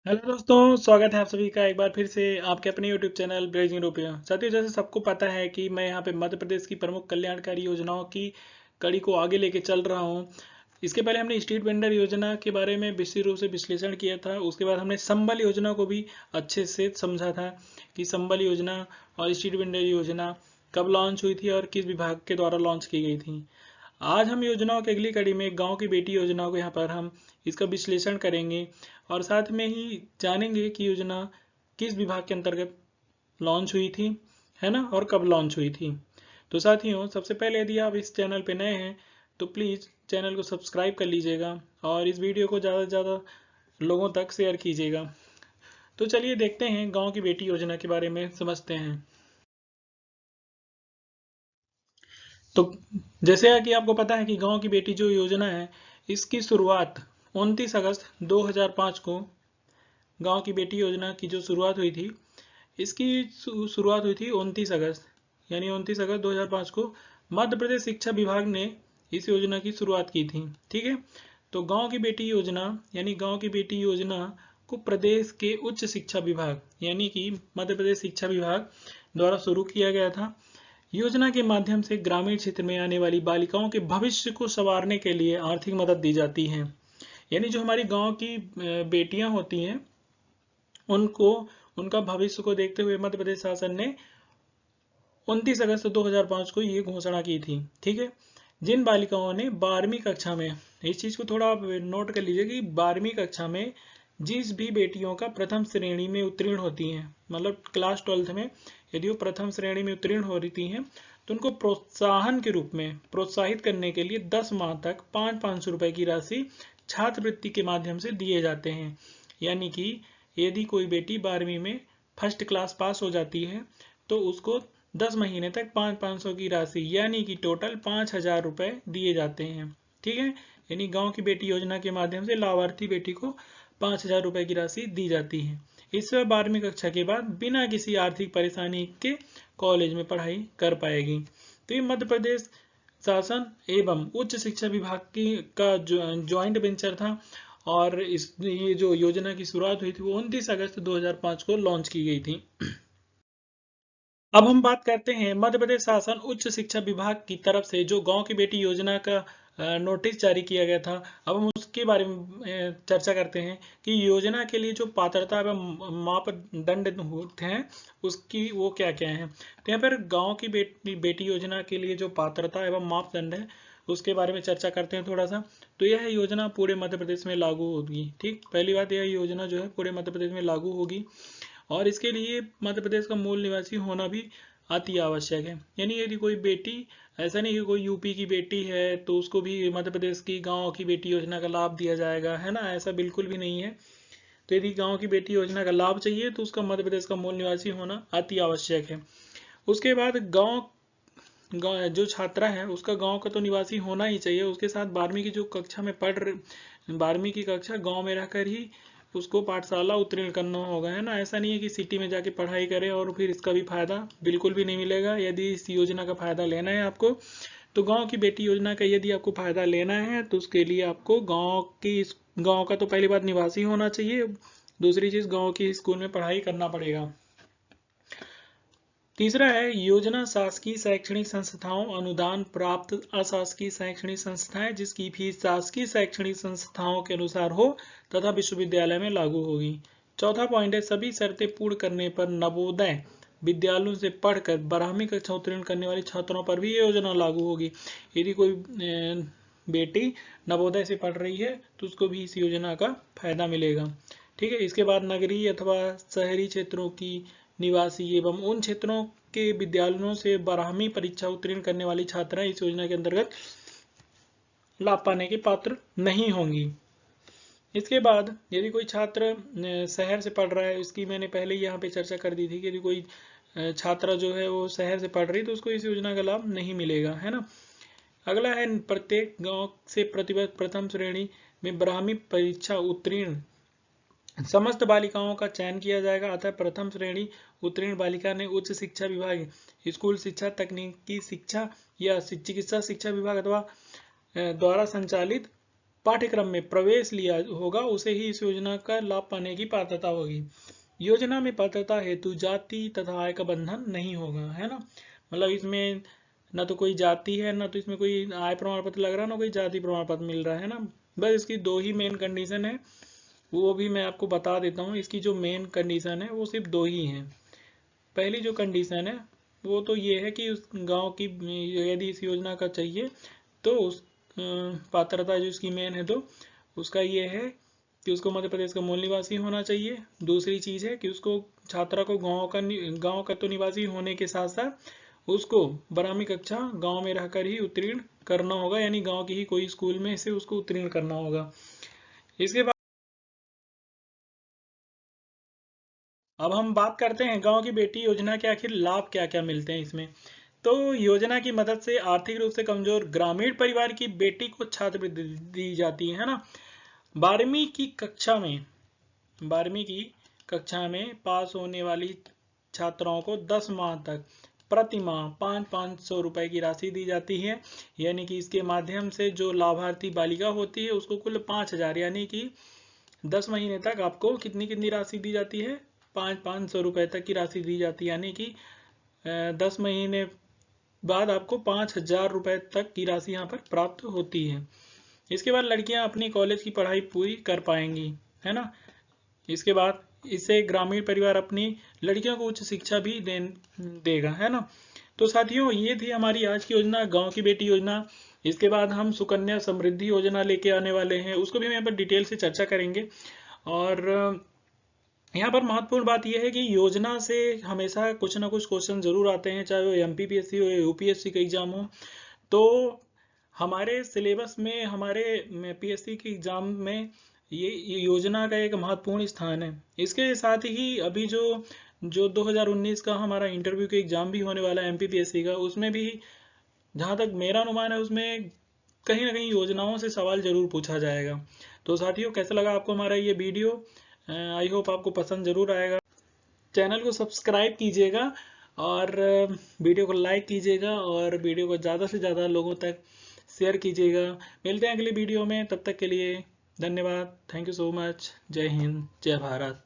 Hello दोस्तों, स्वागत है आप सभी का एक बार फिर से आपके अपने यूट्यूब चैनल ब्रेजिंग रुपया। साथियों, जैसे सबको पता है कि मैं यहाँ पे मध्य प्रदेश की प्रमुख कल्याणकारी योजनाओं की कड़ी को आगे लेके चल रहा हूँ। इसके पहले हमने स्ट्रीट वेंडर योजना के बारे में विस्तृत रूप से विश्लेषण किया था। उसके बाद हमने संबल योजना को भी अच्छे से समझा था कि संबल योजना और स्ट्रीट वेंडर योजना कब लॉन्च हुई थी और किस विभाग के द्वारा लॉन्च की गई थी। आज हम योजनाओं की अगली कड़ी में गांव की बेटी योजना को यहाँ पर हम इसका विश्लेषण करेंगे और साथ में ही जानेंगे कि योजना किस विभाग के अंतर्गत लॉन्च हुई थी, है ना, और कब लॉन्च हुई थी। तो साथियों, सबसे पहले यदि आप इस चैनल पे नए हैं तो प्लीज़ चैनल को सब्सक्राइब कर लीजिएगा और इस वीडियो को ज़्यादा से ज़्यादा लोगों तक शेयर कीजिएगा। तो चलिए देखते हैं, गाँव की बेटी योजना के बारे में समझते हैं। तो जैसे कि आपको पता है कि गांव की बेटी जो योजना है, इसकी शुरुआत 29 अगस्त 2005 को गांव की बेटी योजना की जो शुरुआत हुई थी, इसकी शुरुआत हुई थी 29 अगस्त, यानी 29 अगस्त 2005 को मध्य प्रदेश शिक्षा विभाग ने इस योजना की शुरुआत की थी। ठीक है। तो गांव की बेटी योजना यानी गांव की बेटी योजना को प्रदेश के उच्च शिक्षा विभाग यानी कि मध्य प्रदेश शिक्षा विभाग द्वारा शुरू किया गया था। योजना के माध्यम से ग्रामीण क्षेत्र में आने वाली बालिकाओं के भविष्य को संवारने के लिए आर्थिक मदद दी जाती है। यानी जो हमारी गांव की बेटियां होती हैं, उनको उनका भविष्य को देखते हुए मध्य प्रदेश शासन ने 29 अगस्त 2005 को ये घोषणा की थी। ठीक है। जिन बालिकाओं ने 12वीं कक्षा में, इस चीज को थोड़ा आप नोट कर लीजिए कि 12वीं कक्षा में जिस भी बेटियों का प्रथम श्रेणी में उत्तीर्ण होती हैं, मतलब क्लास 12th में यदि वो प्रथम श्रेणी में उत्तीर्ण हो रही हैं, तो उनको प्रोत्साहन के रूप में प्रोत्साहित करने के लिए 10 माह तक 500 रुपए की राशि छात्रवृत्ति के माध्यम से दिए जाते हैं। यानी कि यदि कोई बेटी 12वीं में फर्स्ट क्लास पास हो जाती है तो उसको 10 महीने तक 500 की राशि यानी कि टोटल 5000 रुपए दिए जाते हैं। ठीक है। यानी गांव की बेटी योजना के माध्यम से लाभार्थी बेटी को 5000 रुपए की राशि दी जाती है। इससे 12वीं कक्षा के बाद बिना किसी आर्थिक परेशानी के कॉलेज में पढ़ाई कर पाएगी। तो ये मध्य प्रदेश शासन एवं उच्च शिक्षा विभाग की का ज्वाइंट वेंचर था और ये जो योजना की शुरुआत हुई थी वो 29 अगस्त 2005 को लॉन्च की गई थी। अब हम बात करते हैं मध्य प्रदेश शासन उच्च शिक्षा विभाग की तरफ से जो गांव की बेटी योजना का नोटिस जारी किया गया था। अब हम उसके बारे में चर्चा करते हैं कि योजना के लिए जो पात्रता एवं मापदंड होते हैं उसकी वो क्या क्या है। तो यहाँ पर गांव की बेटी योजना के लिए जो पात्रता एवं मापदंड है उसके बारे में चर्चा करते हैं थोड़ा सा। तो यह योजना पूरे मध्य प्रदेश में लागू होगी। ठीक, पहली बात, यह योजना जो है पूरे मध्य प्रदेश में लागू होगी और इसके लिए मध्य प्रदेश का मूल निवासी होना भी अति आवश्यक है। यानी यदि कोई बेटी, ऐसा नहीं कि कोई यूपी की बेटी है तो उसको भी मध्य प्रदेश की गांव की बेटी योजना का लाभ दिया जाएगा, है ना, ऐसा बिल्कुल भी नहीं है। तो यदि गांव की बेटी योजना का लाभ चाहिए तो उसका मध्य प्रदेश का मूल निवासी होना अति आवश्यक है। उसके बाद जो छात्रा है उसका गांव का तो निवासी होना ही चाहिए। उसके साथ 12वीं की जो कक्षा में 12वीं की कक्षा गांव में रहकर ही उसको पाठशाला उत्तीर्ण करना होगा, है ना। ऐसा नहीं है कि सिटी में जाके पढ़ाई करे और फिर इसका भी फायदा बिल्कुल भी नहीं मिलेगा। यदि इस योजना का फायदा लेना है आपको, तो गांव की बेटी योजना का यदि आपको फायदा लेना है तो उसके लिए आपको गांव का तो पहली बात निवासी होना चाहिए। दूसरी चीज, गांव की स्कूल में पढ़ाई करना पड़ेगा। तीसरा है, योजना शासकीय शैक्षणिक संस्थाओं अनुदान प्राप्त अशासकीय शैक्षणिक संस्थाएं जिसकी फीस शासकीय शैक्षणिक संस्थाओं के अनुसार हो तथा विश्वविद्यालय में लागू होगी। चौथा पॉइंट है, सभी शर्तें पूर्ण करने पर नवोदय विद्यालयों से पढ़कर 12वीं कक्षा उत्तीर्ण करने वाले छात्रों पर भी ये योजना लागू होगी। यदि कोई बेटी नवोदय से पढ़ रही है तो उसको भी इस योजना का फायदा मिलेगा। ठीक है। इसके बाद नगरीय अथवा शहरी क्षेत्रों की निवासी एवं उन क्षेत्रों के विद्यालयों से 12वीं परीक्षा उत्तीर्ण करने वाली छात्राएं इस योजना के अंतर्गत लाभ पाने के पात्र नहीं होंगी। इसके बाद यदि कोई छात्र शहर से पढ़ रहा है, इसकी मैंने पहले ही यहाँ पे चर्चा कर दी थी कि यदि कोई छात्रा जो है वो शहर से पढ़ रही तो उसको इस योजना का लाभ नहीं मिलेगा, है ना। अगला है, प्रत्येक गांव से प्रतिवर्ष प्रथम श्रेणी में 12वीं परीक्षा उत्तीर्ण समस्त बालिकाओं का चयन किया जाएगा। अतः प्रथम श्रेणी उत्तीर्ण बालिका ने उच्च शिक्षा विभाग, स्कूल शिक्षा, तकनीकी शिक्षा या चिकित्सा शिक्षा विभाग अथवा द्वारा संचालित पाठ्यक्रम में प्रवेश लिया होगा उसे ही इस योजना का लाभ पाने की पात्रता होगी। योजना में पात्रता हेतु जाति तथा आय का बंधन नहीं होगा, है ना। मतलब इसमें ना तो कोई जाति है, ना तो इसमें कोई आय प्रमाण पत्र लग रहा है, ना कोई जाति प्रमाण पत्र मिल रहा है ना। बस इसकी दो ही मेन कंडीशन है, वो भी मैं आपको बता देता हूँ। इसकी जो मेन कंडीशन है वो सिर्फ दो ही हैं। पहली जो कंडीशन है वो तो ये है कि उस गांव की यदि इस योजना का चाहिए तो उस पात्रता जो इसकी मेन है तो उसका ये है कि उसको मध्य प्रदेश का मूल निवासी होना चाहिए। दूसरी चीज़ है कि उसको छात्रा को गांव का तो निवासी होने के साथ साथ उसको 12वीं कक्षा गांव में रहकर ही उत्तीर्ण करना होगा, यानी गांव की ही कोई स्कूल में से उसको उत्तीर्ण करना होगा। इसके बाद अब हम बात करते हैं गांव की बेटी योजना के आखिर लाभ क्या क्या मिलते हैं इसमें। तो योजना की मदद से आर्थिक रूप से कमजोर ग्रामीण परिवार की बेटी को छात्रवृत्ति दी जाती है ना। 12वीं की कक्षा में 12वीं की कक्षा में पास होने वाली छात्राओं को 10 माह तक प्रति माह 500 रुपए की राशि दी जाती है। यानी कि इसके माध्यम से जो लाभार्थी बालिका होती है उसको कुल 5,000 यानी कि 10 महीने तक आपको कितनी कितनी राशि दी जाती है, 500 रुपए तक की राशि दी जाती है। यानी कि 10 महीने बाद आपको 5,000 रुपए तक की राशि यहाँ पर प्राप्त होती है। इसके बाद लड़कियां अपनी कॉलेज की पढ़ाई पूरी कर पाएंगी, है ना। इसके बाद इससे ग्रामीण परिवार अपनी लड़कियों को उच्च शिक्षा भी देगा, है ना। तो साथियों ये थी हमारी आज की योजना, गांव की बेटी योजना। इसके बाद हम सुकन्या समृद्धि योजना लेके आने वाले हैं, उसको भी हम यहाँ पर डिटेल से चर्चा करेंगे। और यहाँ पर महत्वपूर्ण बात यह है कि योजना से हमेशा कुछ ना कुछ क्वेश्चन जरूर आते हैं, चाहे वो MPPSC हो या UPSC का एग्जाम हो। तो हमारे सिलेबस में, हमारे PSC के एग्जाम में ये योजना का एक महत्वपूर्ण स्थान है। इसके साथ ही अभी जो 2019 का हमारा इंटरव्यू के एग्जाम भी होने वाला है MPPSC का, उसमें भी जहाँ तक मेरा अनुमान है उसमें कहीं ना कहीं योजनाओं से सवाल जरूर पूछा जाएगा। तो साथियों कैसा लगा आपको हमारा ये वीडियो? आई होप आपको पसंद जरूर आएगा। चैनल को सब्सक्राइब कीजिएगा और वीडियो को लाइक कीजिएगा और वीडियो को ज़्यादा से ज़्यादा लोगों तक शेयर कीजिएगा। मिलते हैं अगली वीडियो में, तब तक के लिए धन्यवाद। Thank you so much. जय हिंद, जय भारत।